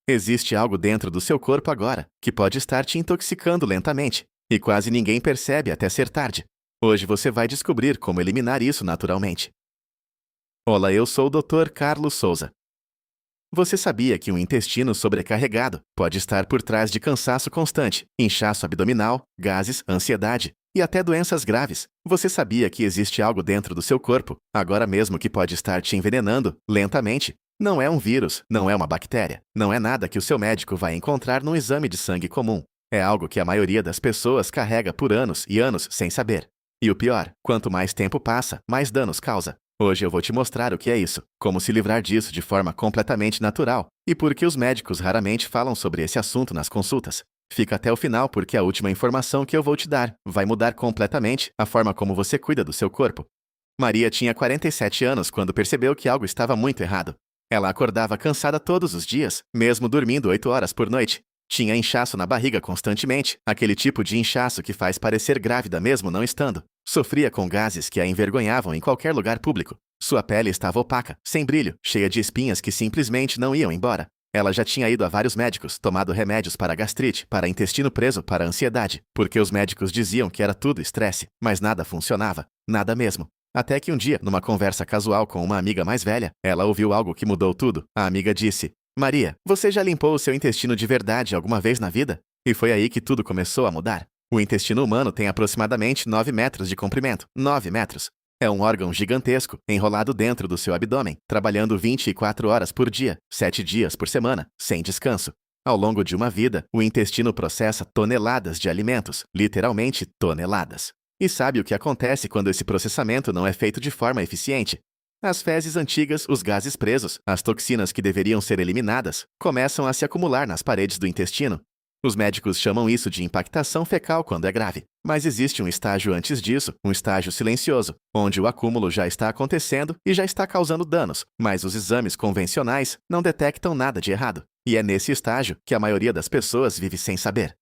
Existe algo dentro do seu corpo agora que pode estar te intoxicando lentamente, e quase ninguém percebe até ser tarde. Hoje você vai descobrir como eliminar isso naturalmente. Olá, eu sou o Dr. Carlos Souza. Você sabia que um intestino sobrecarregado pode estar por trás de cansaço constante, inchaço abdominal, gases, ansiedade e até doenças graves? Você sabia que existe algo dentro do seu corpo, agora mesmo, que pode estar te envenenando lentamente? Não é um vírus, não é uma bactéria, não é nada que o seu médico vai encontrar num exame de sangue comum. É algo que a maioria das pessoas carrega por anos e anos sem saber. E o pior, quanto mais tempo passa, mais danos causa. Hoje eu vou te mostrar o que é isso, como se livrar disso de forma completamente natural, e por que os médicos raramente falam sobre esse assunto nas consultas. Fica até o final, porque a última informação que eu vou te dar vai mudar completamente a forma como você cuida do seu corpo. Maria tinha 47 anos quando percebeu que algo estava muito errado. Ela acordava cansada todos os dias, mesmo dormindo 8 horas por noite. Tinha inchaço na barriga constantemente, aquele tipo de inchaço que faz parecer grávida mesmo não estando. Sofria com gases que a envergonhavam em qualquer lugar público. Sua pele estava opaca, sem brilho, cheia de espinhas que simplesmente não iam embora. Ela já tinha ido a vários médicos, tomado remédios para gastrite, para intestino preso, para ansiedade, porque os médicos diziam que era tudo estresse, mas nada funcionava, nada mesmo. Até que um dia, numa conversa casual com uma amiga mais velha, ela ouviu algo que mudou tudo. A amiga disse: "Maria, você já limpou o seu intestino de verdade alguma vez na vida?" E foi aí que tudo começou a mudar. O intestino humano tem aproximadamente 9 metros de comprimento. 9 metros. É um órgão gigantesco, enrolado dentro do seu abdômen, trabalhando 24 horas por dia, 7 dias por semana, sem descanso. Ao longo de uma vida, o intestino processa toneladas de alimentos, literalmente toneladas. E sabe o que acontece quando esse processamento não é feito de forma eficiente? As fezes antigas, os gases presos, as toxinas que deveriam ser eliminadas, começam a se acumular nas paredes do intestino. Os médicos chamam isso de impactação fecal quando é grave. Mas existe um estágio antes disso, um estágio silencioso, onde o acúmulo já está acontecendo e já está causando danos, mas os exames convencionais não detectam nada de errado. E é nesse estágio que a maioria das pessoas vive sem saber.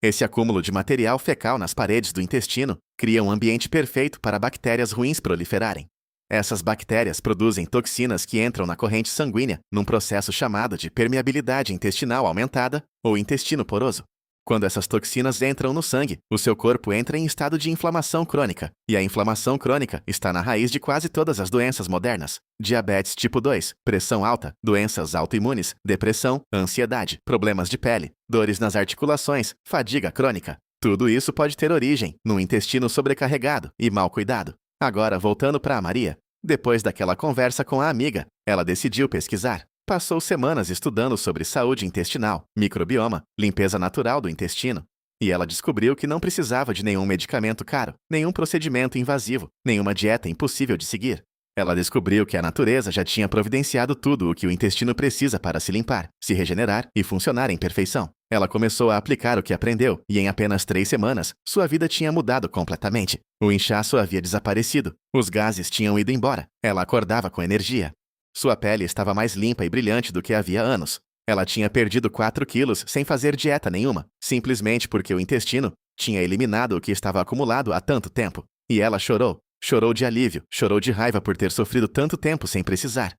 Esse acúmulo de material fecal nas paredes do intestino cria um ambiente perfeito para bactérias ruins proliferarem. Essas bactérias produzem toxinas que entram na corrente sanguínea, num processo chamado de permeabilidade intestinal aumentada ou intestino poroso. Quando essas toxinas entram no sangue, o seu corpo entra em estado de inflamação crônica, e a inflamação crônica está na raiz de quase todas as doenças modernas: diabetes tipo 2, pressão alta, doenças autoimunes, depressão, ansiedade, problemas de pele, dores nas articulações, fadiga crônica. Tudo isso pode ter origem num intestino sobrecarregado e mal cuidado. Agora, voltando para a Maria. Depois daquela conversa com a amiga, ela decidiu pesquisar. Passou semanas estudando sobre saúde intestinal, microbioma, limpeza natural do intestino. E ela descobriu que não precisava de nenhum medicamento caro, nenhum procedimento invasivo, nenhuma dieta impossível de seguir. Ela descobriu que a natureza já tinha providenciado tudo o que o intestino precisa para se limpar, se regenerar e funcionar em perfeição. Ela começou a aplicar o que aprendeu e em apenas 3 semanas, sua vida tinha mudado completamente. O inchaço havia desaparecido, os gases tinham ido embora, ela acordava com energia. Sua pele estava mais limpa e brilhante do que havia anos. Ela tinha perdido 4 quilos sem fazer dieta nenhuma, simplesmente porque o intestino tinha eliminado o que estava acumulado há tanto tempo. E ela chorou. Chorou de alívio, chorou de raiva por ter sofrido tanto tempo sem precisar.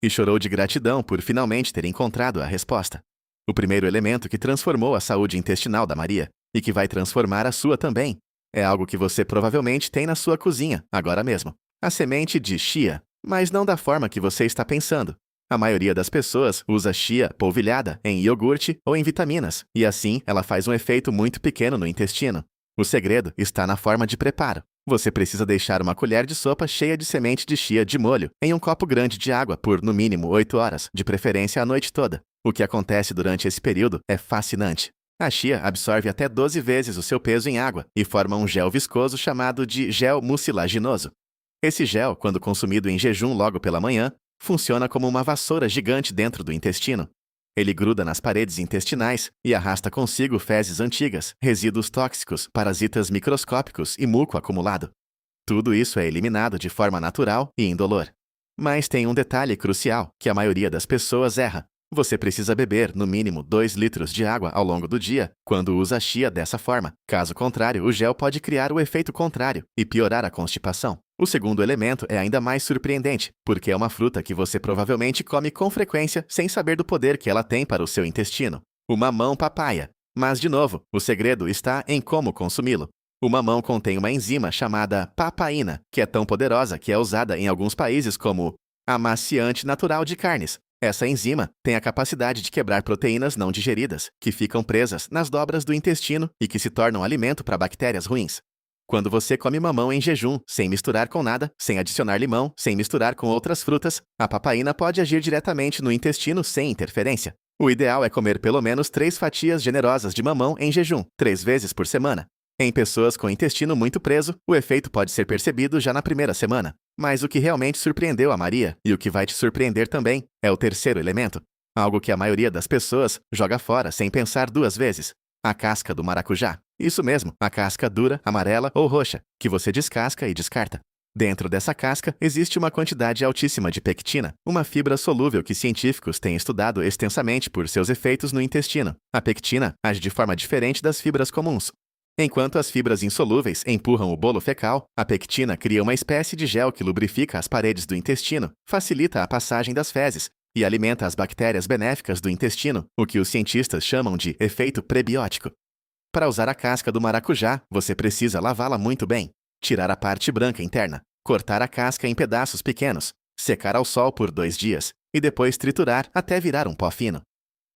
E chorou de gratidão por finalmente ter encontrado a resposta. O primeiro elemento que transformou a saúde intestinal da Maria, e que vai transformar a sua também, é algo que você provavelmente tem na sua cozinha, agora mesmo. A semente de chia, mas não da forma que você está pensando. A maioria das pessoas usa chia polvilhada em iogurte ou em vitaminas, e assim ela faz um efeito muito pequeno no intestino. O segredo está na forma de preparo. Você precisa deixar uma colher de sopa cheia de semente de chia de molho em um copo grande de água por, no mínimo, 8 horas, de preferência a noite toda. O que acontece durante esse período é fascinante. A chia absorve até 12 vezes o seu peso em água e forma um gel viscoso chamado de gel mucilaginoso. Esse gel, quando consumido em jejum logo pela manhã, funciona como uma vassoura gigante dentro do intestino. Ele gruda nas paredes intestinais e arrasta consigo fezes antigas, resíduos tóxicos, parasitas microscópicos e muco acumulado. Tudo isso é eliminado de forma natural e indolor. Mas tem um detalhe crucial que a maioria das pessoas erra. Você precisa beber, no mínimo, 2 litros de água ao longo do dia quando usa a chia dessa forma. Caso contrário, o gel pode criar o efeito contrário e piorar a constipação. O segundo elemento é ainda mais surpreendente, porque é uma fruta que você provavelmente come com frequência sem saber do poder que ela tem para o seu intestino. O mamão papaya. Mas, de novo, o segredo está em como consumi-lo. O mamão contém uma enzima chamada papaina, que é tão poderosa que é usada em alguns países como amaciante natural de carnes. Essa enzima tem a capacidade de quebrar proteínas não digeridas, que ficam presas nas dobras do intestino e que se tornam alimento para bactérias ruins. Quando você come mamão em jejum, sem misturar com nada, sem adicionar limão, sem misturar com outras frutas, a papaina pode agir diretamente no intestino sem interferência. O ideal é comer pelo menos 3 fatias generosas de mamão em jejum, 3 vezes por semana. Em pessoas com intestino muito preso, o efeito pode ser percebido já na primeira semana. Mas o que realmente surpreendeu a Maria, e o que vai te surpreender também, é o terceiro elemento. Algo que a maioria das pessoas joga fora sem pensar 2 vezes. A casca do maracujá. Isso mesmo, a casca dura, amarela ou roxa, que você descasca e descarta. Dentro dessa casca existe uma quantidade altíssima de pectina, uma fibra solúvel que científicos têm estudado extensamente por seus efeitos no intestino. A pectina age de forma diferente das fibras comuns. Enquanto as fibras insolúveis empurram o bolo fecal, a pectina cria uma espécie de gel que lubrifica as paredes do intestino, facilita a passagem das fezes e alimenta as bactérias benéficas do intestino, o que os cientistas chamam de efeito prebiótico. Para usar a casca do maracujá, você precisa lavá-la muito bem, tirar a parte branca interna, cortar a casca em pedaços pequenos, secar ao sol por 2 dias e depois triturar até virar um pó fino.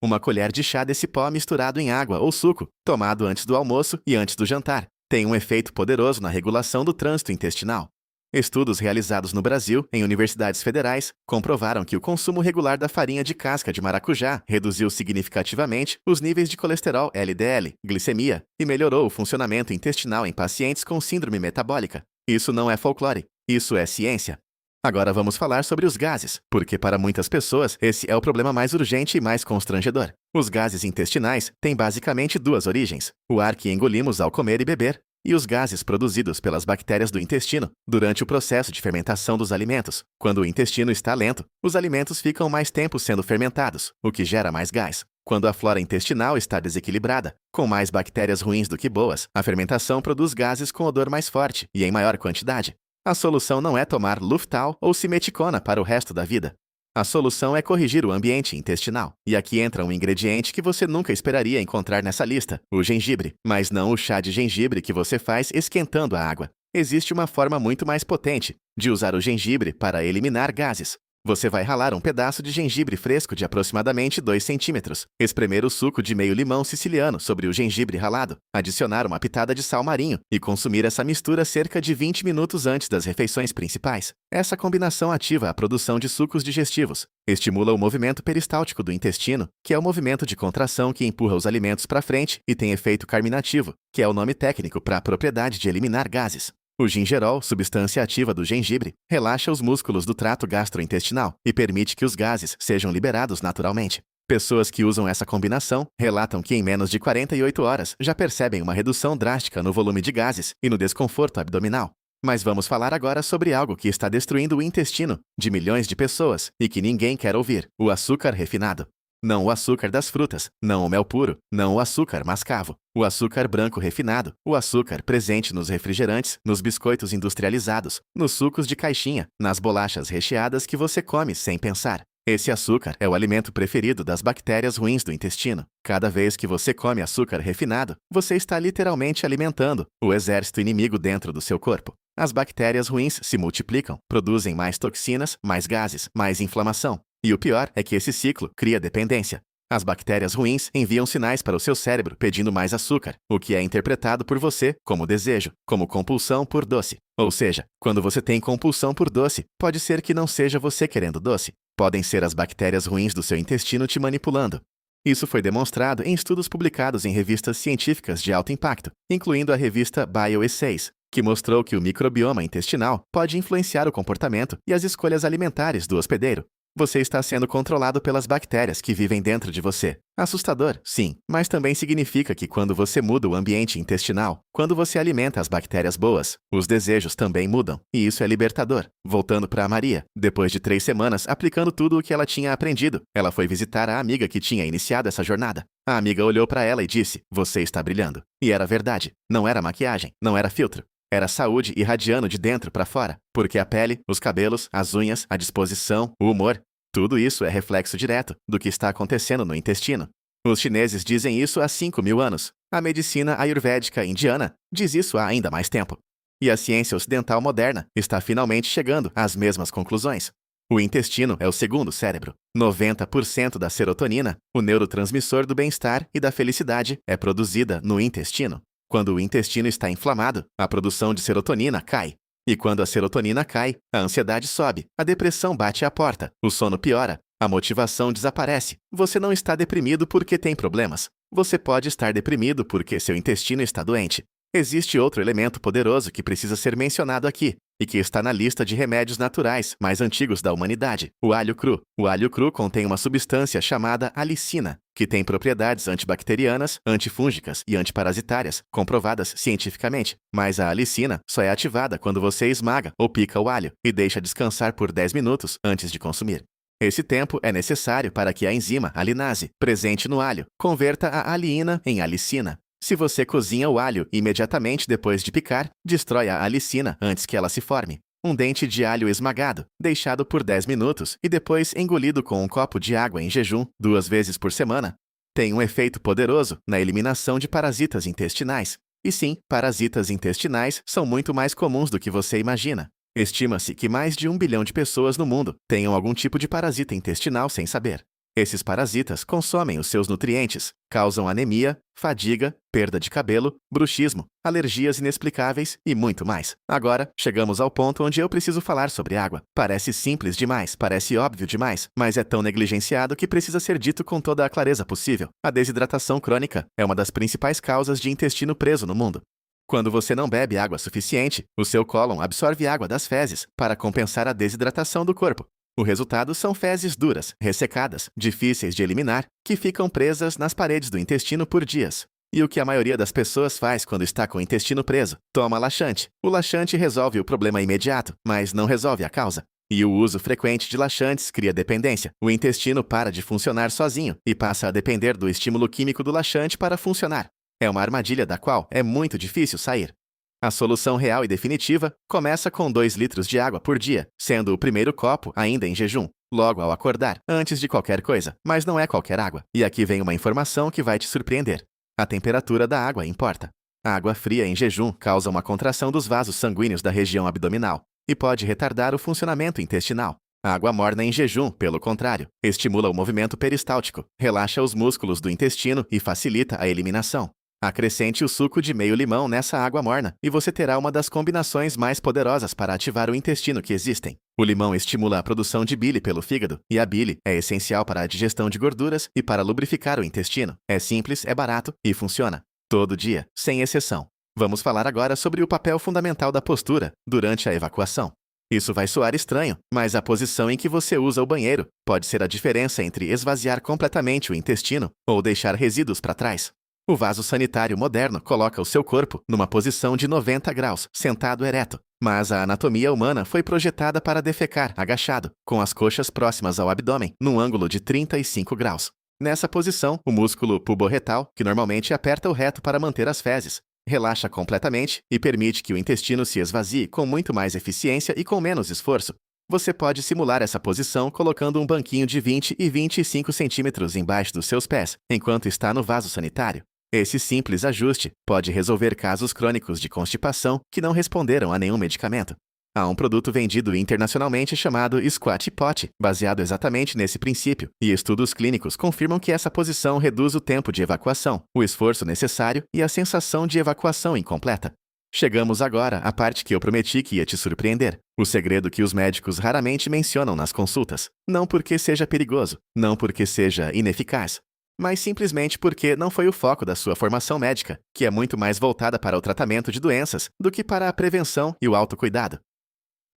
Uma colher de chá desse pó misturado em água ou suco, tomado antes do almoço e antes do jantar, tem um efeito poderoso na regulação do trânsito intestinal. Estudos realizados no Brasil, em universidades federais, comprovaram que o consumo regular da farinha de casca de maracujá reduziu significativamente os níveis de colesterol LDL, glicemia e melhorou o funcionamento intestinal em pacientes com síndrome metabólica. Isso não é folclore, isso é ciência. Agora vamos falar sobre os gases, porque para muitas pessoas esse é o problema mais urgente e mais constrangedor. Os gases intestinais têm basicamente 2 origens: o ar que engolimos ao comer e beber, e os gases produzidos pelas bactérias do intestino durante o processo de fermentação dos alimentos. Quando o intestino está lento, os alimentos ficam mais tempo sendo fermentados, o que gera mais gás. Quando a flora intestinal está desequilibrada, com mais bactérias ruins do que boas, a fermentação produz gases com odor mais forte e em maior quantidade. A solução não é tomar Luftal ou simeticona para o resto da vida. A solução é corrigir o ambiente intestinal. E aqui entra um ingrediente que você nunca esperaria encontrar nessa lista, o gengibre. Mas não o chá de gengibre que você faz esquentando a água. Existe uma forma muito mais potente de usar o gengibre para eliminar gases. Você vai ralar um pedaço de gengibre fresco de aproximadamente 2 centímetros, espremer o suco de meio limão siciliano sobre o gengibre ralado, adicionar uma pitada de sal marinho e consumir essa mistura cerca de 20 minutos antes das refeições principais. Essa combinação ativa a produção de sucos digestivos, estimula o movimento peristáltico do intestino, que é o movimento de contração que empurra os alimentos para frente e tem efeito carminativo, que é o nome técnico para a propriedade de eliminar gases. O gingerol, substância ativa do gengibre, relaxa os músculos do trato gastrointestinal e permite que os gases sejam liberados naturalmente. Pessoas que usam essa combinação relatam que em menos de 48 horas já percebem uma redução drástica no volume de gases e no desconforto abdominal. Mas vamos falar agora sobre algo que está destruindo o intestino de milhões de pessoas e que ninguém quer ouvir: o açúcar refinado. Não o açúcar das frutas, não o mel puro, não o açúcar mascavo, o açúcar branco refinado, o açúcar presente nos refrigerantes, nos biscoitos industrializados, nos sucos de caixinha, nas bolachas recheadas que você come sem pensar. Esse açúcar é o alimento preferido das bactérias ruins do intestino. Cada vez que você come açúcar refinado, você está literalmente alimentando o exército inimigo dentro do seu corpo. As bactérias ruins se multiplicam, produzem mais toxinas, mais gases, mais inflamação. E o pior é que esse ciclo cria dependência. As bactérias ruins enviam sinais para o seu cérebro pedindo mais açúcar, o que é interpretado por você como desejo, como compulsão por doce. Ou seja, quando você tem compulsão por doce, pode ser que não seja você querendo doce. Podem ser as bactérias ruins do seu intestino te manipulando. Isso foi demonstrado em estudos publicados em revistas científicas de alto impacto, incluindo a revista Bioessays, que mostrou que o microbioma intestinal pode influenciar o comportamento e as escolhas alimentares do hospedeiro. Você está sendo controlado pelas bactérias que vivem dentro de você. Assustador, sim, mas também significa que quando você muda o ambiente intestinal, quando você alimenta as bactérias boas, os desejos também mudam. E isso é libertador. Voltando para a Maria, depois de 3 semanas aplicando tudo o que ela tinha aprendido, ela foi visitar a amiga que tinha iniciado essa jornada. A amiga olhou para ela e disse: "Você está brilhando." E era verdade. Não era maquiagem, não era filtro. Era saúde irradiando de dentro para fora, porque a pele, os cabelos, as unhas, a disposição, o humor, tudo isso é reflexo direto do que está acontecendo no intestino. Os chineses dizem isso há 5.000 anos. A medicina ayurvédica indiana diz isso há ainda mais tempo. E a ciência ocidental moderna está finalmente chegando às mesmas conclusões. O intestino é o segundo cérebro. 90% da serotonina, o neurotransmissor do bem-estar e da felicidade, é produzida no intestino. Quando o intestino está inflamado, a produção de serotonina cai. E quando a serotonina cai, a ansiedade sobe, a depressão bate à porta, o sono piora, a motivação desaparece. Você não está deprimido porque tem problemas. Você pode estar deprimido porque seu intestino está doente. Existe outro elemento poderoso que precisa ser mencionado aqui, e que está na lista de remédios naturais mais antigos da humanidade: o alho cru. O alho cru contém uma substância chamada alicina, que tem propriedades antibacterianas, antifúngicas e antiparasitárias, comprovadas cientificamente. Mas a alicina só é ativada quando você esmaga ou pica o alho e deixa descansar por 10 minutos antes de consumir. Esse tempo é necessário para que a enzima alinase, presente no alho, converta a aliina em alicina. Se você cozinha o alho imediatamente depois de picar, destrói a alicina antes que ela se forme. Um dente de alho esmagado, deixado por 10 minutos e depois engolido com um copo de água em jejum 2 vezes por semana, tem um efeito poderoso na eliminação de parasitas intestinais. E sim, parasitas intestinais são muito mais comuns do que você imagina. Estima-se que mais de 1 bilhão de pessoas no mundo tenham algum tipo de parasita intestinal sem saber. Esses parasitas consomem os seus nutrientes, causam anemia, fadiga, perda de cabelo, bruxismo, alergias inexplicáveis e muito mais. Agora, chegamos ao ponto onde eu preciso falar sobre água. Parece simples demais, parece óbvio demais, mas é tão negligenciado que precisa ser dito com toda a clareza possível. A desidratação crônica é uma das principais causas de intestino preso no mundo. Quando você não bebe água suficiente, o seu cólon absorve água das fezes para compensar a desidratação do corpo. O resultado são fezes duras, ressecadas, difíceis de eliminar, que ficam presas nas paredes do intestino por dias. E o que a maioria das pessoas faz quando está com o intestino preso? Toma laxante. O laxante resolve o problema imediato, mas não resolve a causa. E o uso frequente de laxantes cria dependência. O intestino para de funcionar sozinho e passa a depender do estímulo químico do laxante para funcionar. É uma armadilha da qual é muito difícil sair. A solução real e definitiva começa com 2 litros de água por dia, sendo o primeiro copo ainda em jejum, logo ao acordar, antes de qualquer coisa. Mas não é qualquer água. E aqui vem uma informação que vai te surpreender. A temperatura da água importa. A água fria em jejum causa uma contração dos vasos sanguíneos da região abdominal e pode retardar o funcionamento intestinal. A água morna em jejum, pelo contrário, estimula o movimento peristáltico, relaxa os músculos do intestino e facilita a eliminação. Acrescente o suco de meio limão nessa água morna e você terá uma das combinações mais poderosas para ativar o intestino que existem. O limão estimula a produção de bile pelo fígado e a bile é essencial para a digestão de gorduras e para lubrificar o intestino. É simples, é barato e funciona. Todo dia, sem exceção. Vamos falar agora sobre o papel fundamental da postura durante a evacuação. Isso vai soar estranho, mas a posição em que você usa o banheiro pode ser a diferença entre esvaziar completamente o intestino ou deixar resíduos para trás. O vaso sanitário moderno coloca o seu corpo numa posição de 90 graus, sentado ereto. Mas a anatomia humana foi projetada para defecar agachado, com as coxas próximas ao abdômen, num ângulo de 35 graus. Nessa posição, o músculo puborretal, que normalmente aperta o reto para manter as fezes, relaxa completamente e permite que o intestino se esvazie com muito mais eficiência e com menos esforço. Você pode simular essa posição colocando um banquinho de 20 e 25 centímetros embaixo dos seus pés, enquanto está no vaso sanitário. Esse simples ajuste pode resolver casos crônicos de constipação que não responderam a nenhum medicamento. Há um produto vendido internacionalmente chamado Squat Pot, baseado exatamente nesse princípio, e estudos clínicos confirmam que essa posição reduz o tempo de evacuação, o esforço necessário e a sensação de evacuação incompleta. Chegamos agora à parte que eu prometi que ia te surpreender. O segredo que os médicos raramente mencionam nas consultas. Não porque seja perigoso, não porque seja ineficaz, mas simplesmente porque não foi o foco da sua formação médica, que é muito mais voltada para o tratamento de doenças do que para a prevenção e o autocuidado.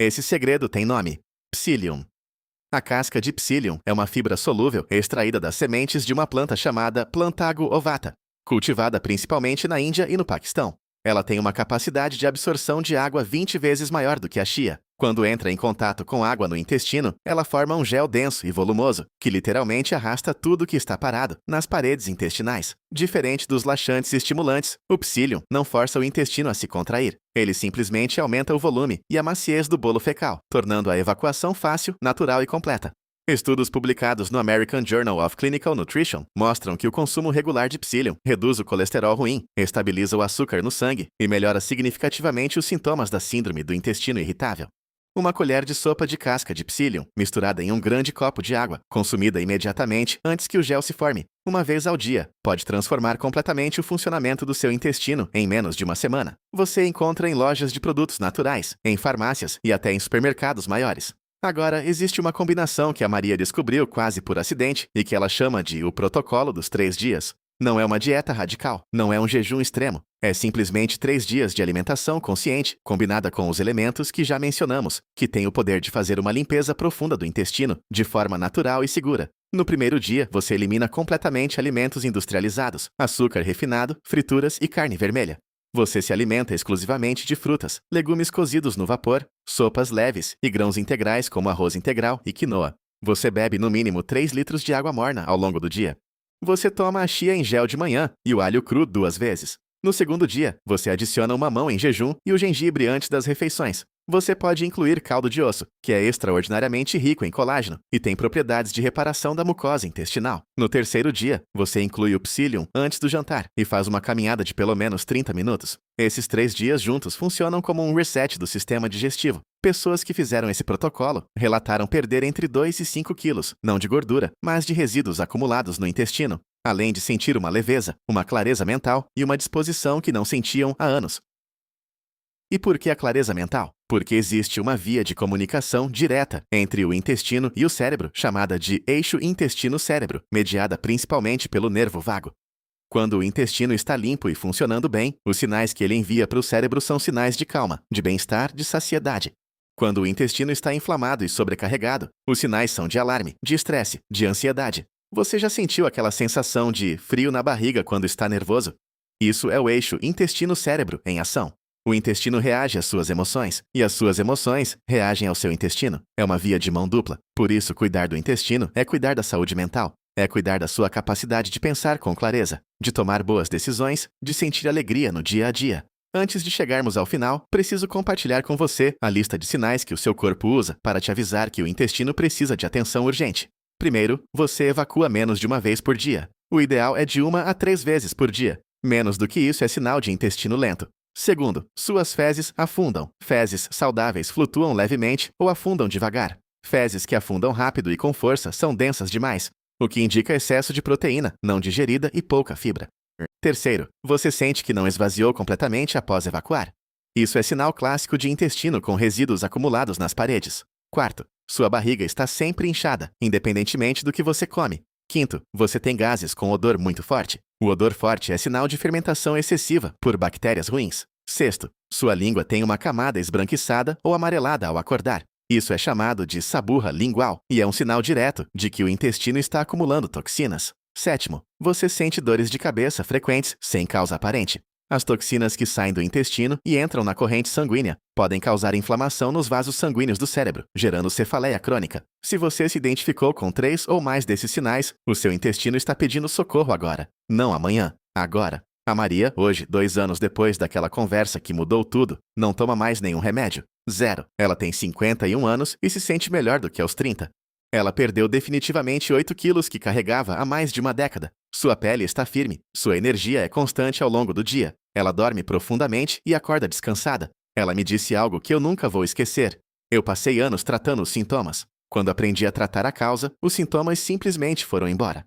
Esse segredo tem nome: Psyllium. A casca de Psyllium é uma fibra solúvel extraída das sementes de uma planta chamada Plantago ovata, cultivada principalmente na Índia e no Paquistão. Ela tem uma capacidade de absorção de água 20 vezes maior do que a chia, Quando entra em contato com água no intestino, ela forma um gel denso e volumoso, que literalmente arrasta tudo que está parado nas paredes intestinais. Diferente dos laxantes e estimulantes, o psyllium não força o intestino a se contrair. Ele simplesmente aumenta o volume e a maciez do bolo fecal, tornando a evacuação fácil, natural e completa. Estudos publicados no American Journal of Clinical Nutrition mostram que o consumo regular de psyllium reduz o colesterol ruim, estabiliza o açúcar no sangue e melhora significativamente os sintomas da síndrome do intestino irritável. Uma colher de sopa de casca de psyllium, misturada em um grande copo de água, consumida imediatamente antes que o gel se forme, uma vez ao dia, pode transformar completamente o funcionamento do seu intestino em menos de uma semana. Você encontra em lojas de produtos naturais, em farmácias e até em supermercados maiores. Agora, existe uma combinação que a Maria descobriu quase por acidente e que ela chama de o protocolo dos 3 dias. Não é uma dieta radical, não é um jejum extremo. É simplesmente 3 dias de alimentação consciente, combinada com os elementos que já mencionamos, que tem o poder de fazer uma limpeza profunda do intestino, de forma natural e segura. No primeiro dia, você elimina completamente alimentos industrializados, açúcar refinado, frituras e carne vermelha. Você se alimenta exclusivamente de frutas, legumes cozidos no vapor, sopas leves e grãos integrais como arroz integral e quinoa. Você bebe no mínimo 3 litros de água morna ao longo do dia. Você toma a chia em gel de manhã e o alho cru 2 vezes. No segundo dia, você adiciona o mamão em jejum e o gengibre antes das refeições. Você pode incluir caldo de osso, que é extraordinariamente rico em colágeno e tem propriedades de reparação da mucosa intestinal. No terceiro dia, você inclui o psyllium antes do jantar e faz uma caminhada de pelo menos 30 minutos. Esses 3 dias juntos funcionam como um reset do sistema digestivo. Pessoas que fizeram esse protocolo relataram perder entre 2 e 5 quilos, não de gordura, mas de resíduos acumulados no intestino, além de sentir uma leveza, uma clareza mental e uma disposição que não sentiam há anos. E por que a clareza mental? Porque existe uma via de comunicação direta entre o intestino e o cérebro, chamada de eixo intestino-cérebro, mediada principalmente pelo nervo vago. Quando o intestino está limpo e funcionando bem, os sinais que ele envia para o cérebro são sinais de calma, de bem-estar, de saciedade. Quando o intestino está inflamado e sobrecarregado, os sinais são de alarme, de estresse, de ansiedade. Você já sentiu aquela sensação de frio na barriga quando está nervoso? Isso é o eixo intestino-cérebro em ação. O intestino reage às suas emoções, e as suas emoções reagem ao seu intestino. É uma via de mão dupla. Por isso, cuidar do intestino é cuidar da saúde mental. É cuidar da sua capacidade de pensar com clareza, de tomar boas decisões, de sentir alegria no dia a dia. Antes de chegarmos ao final, preciso compartilhar com você a lista de sinais que o seu corpo usa para te avisar que o intestino precisa de atenção urgente. Primeiro, você evacua menos de uma vez por dia. O ideal é de 1 a 3 vezes por dia. Menos do que isso é sinal de intestino lento. Segundo, suas fezes afundam. Fezes saudáveis flutuam levemente ou afundam devagar. Fezes que afundam rápido e com força são densas demais, o que indica excesso de proteína não digerida e pouca fibra. Terceiro, você sente que não esvaziou completamente após evacuar. Isso é sinal clássico de intestino com resíduos acumulados nas paredes. Quarto, sua barriga está sempre inchada, independentemente do que você come. Quinto, você tem gases com odor muito forte. O odor forte é sinal de fermentação excessiva por bactérias ruins. Sexto, sua língua tem uma camada esbranquiçada ou amarelada ao acordar. Isso é chamado de saburra lingual e é um sinal direto de que o intestino está acumulando toxinas. Sétimo, você sente dores de cabeça frequentes sem causa aparente. As toxinas que saem do intestino e entram na corrente sanguínea podem causar inflamação nos vasos sanguíneos do cérebro, gerando cefaleia crônica. Se você se identificou com 3 ou mais desses sinais, o seu intestino está pedindo socorro agora. Não amanhã, agora. A Maria, hoje, 2 anos depois daquela conversa que mudou tudo, não toma mais nenhum remédio. 0. Ela tem 51 anos e se sente melhor do que aos 30. Ela perdeu definitivamente 8 quilos que carregava há mais de uma década. Sua pele está firme, sua energia é constante ao longo do dia. Ela dorme profundamente e acorda descansada. Ela me disse algo que eu nunca vou esquecer. Eu passei anos tratando os sintomas. Quando aprendi a tratar a causa, os sintomas simplesmente foram embora.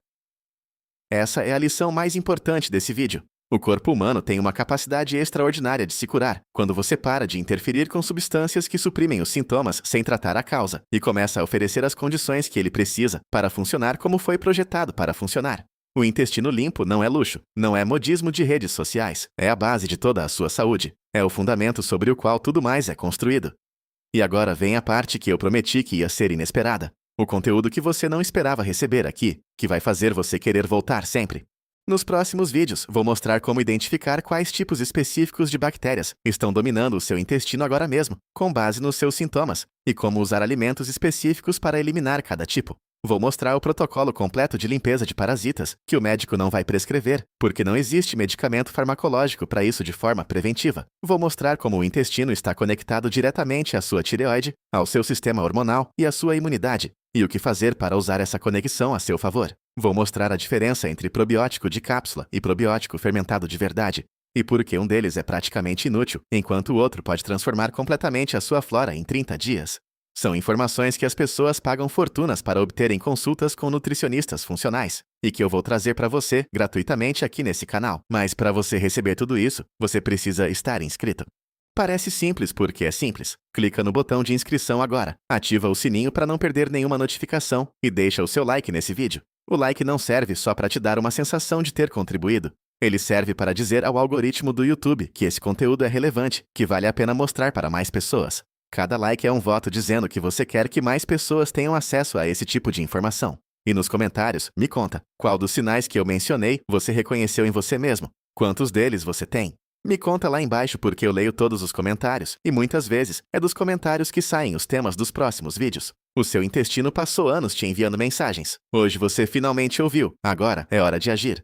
Essa é a lição mais importante desse vídeo. O corpo humano tem uma capacidade extraordinária de se curar quando você para de interferir com substâncias que suprimem os sintomas sem tratar a causa e começa a oferecer as condições que ele precisa para funcionar como foi projetado para funcionar. O intestino limpo não é luxo, não é modismo de redes sociais, é a base de toda a sua saúde, é o fundamento sobre o qual tudo mais é construído. E agora vem a parte que eu prometi que ia ser inesperada. O conteúdo que você não esperava receber aqui, que vai fazer você querer voltar sempre. Nos próximos vídeos, vou mostrar como identificar quais tipos específicos de bactérias estão dominando o seu intestino agora mesmo, com base nos seus sintomas, e como usar alimentos específicos para eliminar cada tipo. Vou mostrar o protocolo completo de limpeza de parasitas, que o médico não vai prescrever, porque não existe medicamento farmacológico para isso de forma preventiva. Vou mostrar como o intestino está conectado diretamente à sua tireoide, ao seu sistema hormonal e à sua imunidade, e o que fazer para usar essa conexão a seu favor. Vou mostrar a diferença entre probiótico de cápsula e probiótico fermentado de verdade, e por que um deles é praticamente inútil, enquanto o outro pode transformar completamente a sua flora em 30 dias. São informações que as pessoas pagam fortunas para obterem consultas com nutricionistas funcionais, e que eu vou trazer para você gratuitamente aqui nesse canal. Mas para você receber tudo isso, você precisa estar inscrito. Parece simples porque é simples. Clica no botão de inscrição agora, ativa o sininho para não perder nenhuma notificação e deixa o seu like nesse vídeo. O like não serve só para te dar uma sensação de ter contribuído. Ele serve para dizer ao algoritmo do YouTube que esse conteúdo é relevante, que vale a pena mostrar para mais pessoas. Cada like é um voto dizendo que você quer que mais pessoas tenham acesso a esse tipo de informação. E nos comentários, me conta, qual dos sinais que eu mencionei você reconheceu em você mesmo? Quantos deles você tem? Me conta lá embaixo porque eu leio todos os comentários, e muitas vezes é dos comentários que saem os temas dos próximos vídeos. O seu intestino passou anos te enviando mensagens. Hoje você finalmente ouviu, agora é hora de agir.